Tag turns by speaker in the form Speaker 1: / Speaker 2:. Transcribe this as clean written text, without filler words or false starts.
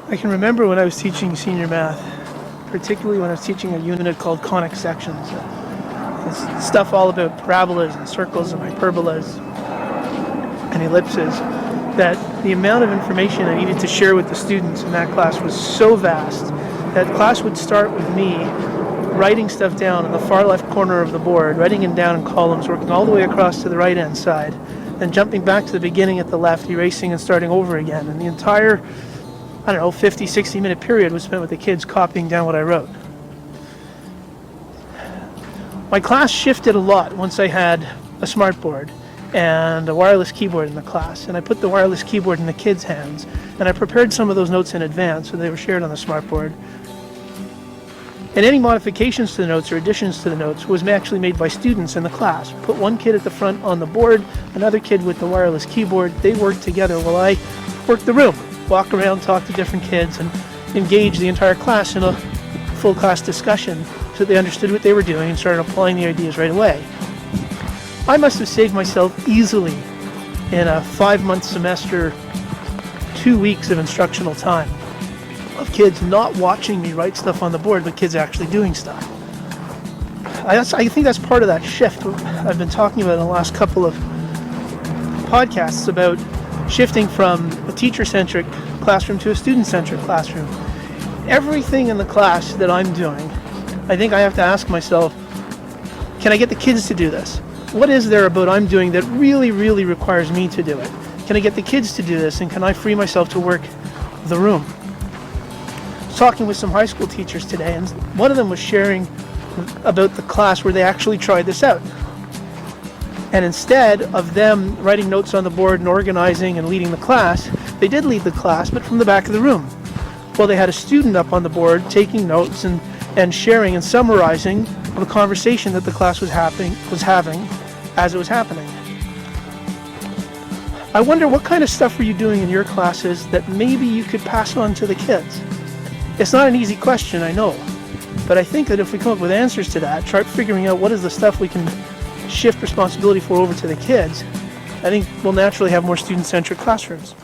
Speaker 1: I can remember when I was teaching senior math, particularly when I was teaching a unit called conic sections. It's stuff all about parabolas and circles and hyperbolas and ellipses, that the amount of information I needed to share with the students in that class was so vast that class would start with me writing stuff down in the far left corner of the board, writing it down in columns, working all the way across to the right hand side, then jumping back to the beginning at the left, erasing and starting over again. And the entire 50, 60-minute period was spent with the kids copying down what I wrote. My class shifted a lot once I had a smartboard and a wireless keyboard in the class, and I put the wireless keyboard in the kids' hands, and I prepared some of those notes in advance so they were shared on the smartboard. And any modifications to the notes or additions to the notes was actually made by students in the class. Put one kid at the front on the board, another kid with the wireless keyboard. They worked together while I worked the room, walk around, talk to different kids, and engage the entire class in a full class discussion so they understood what they were doing and started applying the ideas right away. I must have saved myself easily in a 5-month semester 2 weeks of instructional time of kids not watching me write stuff on the board, but kids actually doing stuff. I think that's part of that shift I've been talking about in the last couple of podcasts about shifting from a teacher-centric classroom to a student-centric classroom. Everything in the class that I'm doing, I think I have to ask myself, can I get the kids to do this? What is there about I'm doing that really, really requires me to do it? Can I get the kids to do this, and can I free myself to work the room? I was talking with some high school teachers today, and one of them was sharing about the class where they actually tried this out. And instead of them writing notes on the board and organizing and leading the class, they did lead the class, but from the back of the room. Well, they had a student up on the board taking notes and sharing and summarizing the conversation that the class was having as it was happening. I wonder what kind of stuff are you doing in your classes that maybe you could pass on to the kids? It's not an easy question, I know, but I think that if we come up with answers to that, try figuring out what is the stuff we can shift responsibility for over to the kids, I think we'll naturally have more student-centric classrooms.